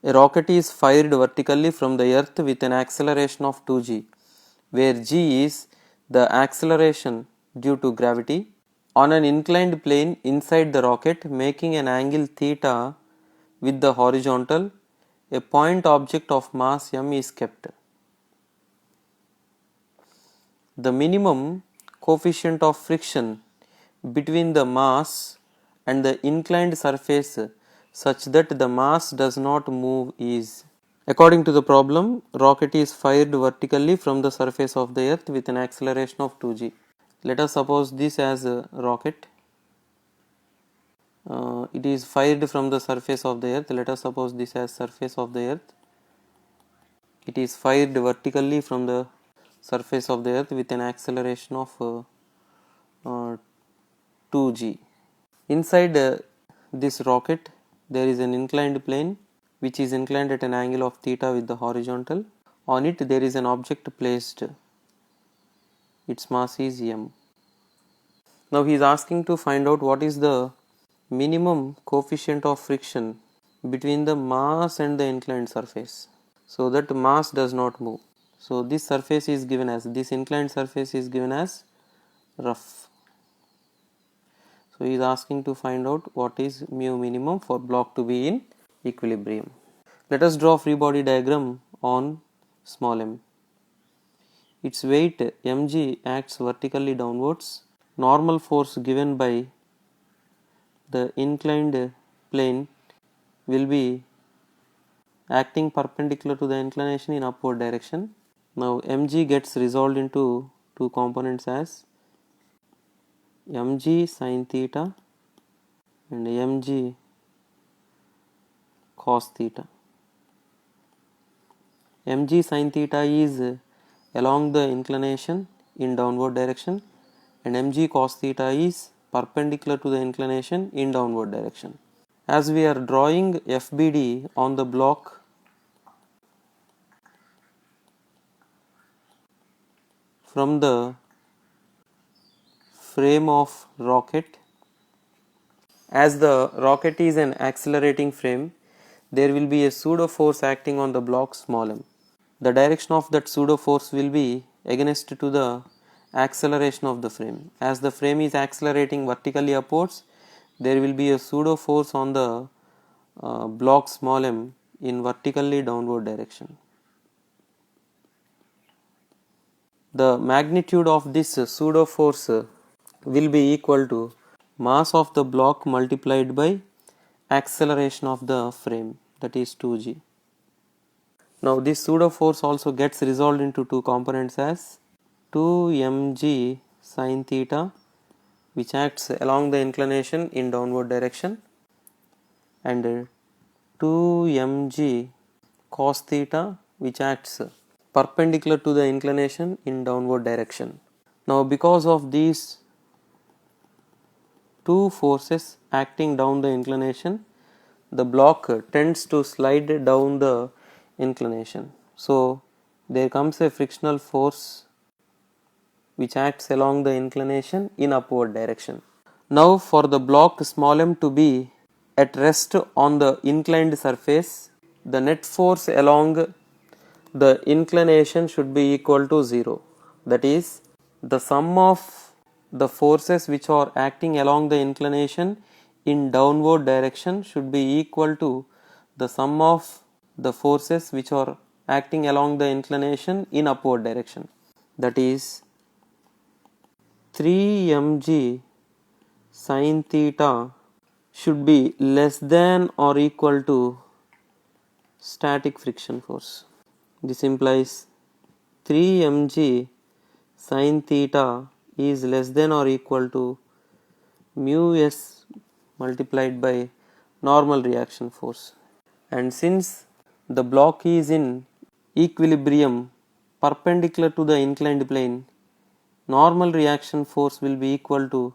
A rocket is fired vertically from the earth with an acceleration of 2g, where g is the acceleration due to gravity on an inclined plane inside the rocket, making an angle theta with the horizontal. A point object of mass m is kept. The minimum coefficient of friction between the mass and the inclined surface such that the mass does not move is. According to the problem, rocket is fired vertically from the surface of the earth with an acceleration of 2g. Let us suppose this as a rocket. It is fired from the surface of the earth. Let us suppose this as surface of the earth. It is fired vertically from the surface of the earth with an acceleration of 2g. Inside this rocket there is an inclined plane which is inclined at an angle of theta with the horizontal. On it there is an object placed. Its mass is m. Now he is asking to find out what is the minimum coefficient of friction between the mass and the inclined surface, so that mass does not move. So this surface is given as, this inclined surface is given as rough. So he is asking to find out what is mu minimum for block to be in equilibrium. Let us draw free body diagram on small m. Its weight mg acts vertically downwards. Normal force given by the inclined plane will be acting perpendicular to the inclination in upward direction. Now mg gets resolved into two components as mg sin theta and mg cos theta. Mg sin theta is along the inclination in downward direction and mg cos theta is perpendicular to the inclination in downward direction. As we are drawing FBD on the block from the frame of rocket, as the rocket is an accelerating frame, there will be a pseudo force acting on the block small m. The direction of that pseudo force will be against to the acceleration of the frame. As the frame is accelerating vertically upwards, there will be a pseudo force on the block small m in vertically downward direction. The magnitude of this pseudo force will be equal to mass of the block multiplied by acceleration of the frame, that is 2g. Now this pseudo force also gets resolved into two components as 2mg sin theta, which acts along the inclination in downward direction, and 2mg cos theta, which acts perpendicular to the inclination in downward direction. Now because of these two forces acting down the inclination, the block tends to slide down the inclination. So there comes a frictional force which acts along the inclination in upward direction. Now for the block small m to be at rest on the inclined surface, the net force along the inclination should be equal to 0. That is, the sum of the forces which are acting along the inclination in downward direction should be equal to the sum of the forces which are acting along the inclination in upward direction. That is 3mg sin theta should be less than or equal to static friction force. This implies 3mg sin theta is less than or equal to mu s multiplied by normal reaction force. And since the block is in equilibrium perpendicular to the inclined plane, normal reaction force will be equal to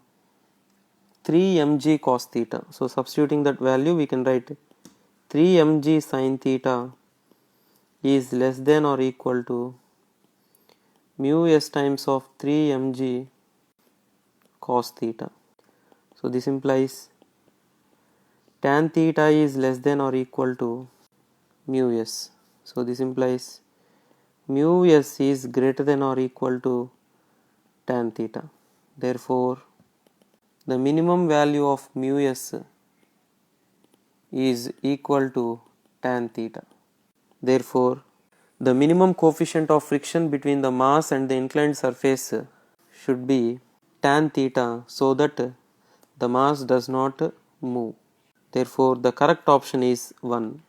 3mg cos theta. So substituting that value, we can write 3mg sin theta is less than or equal to mu s times of 3mg cos theta. So this implies tan theta is less than or equal to mu s. So this implies mu s is greater than or equal to tan theta. Therefore, the minimum value of mu s is equal to tan theta. Therefore, the minimum coefficient of friction between the mass and the inclined surface should be tan theta so that the mass does not move. Therefore, the correct option is 1.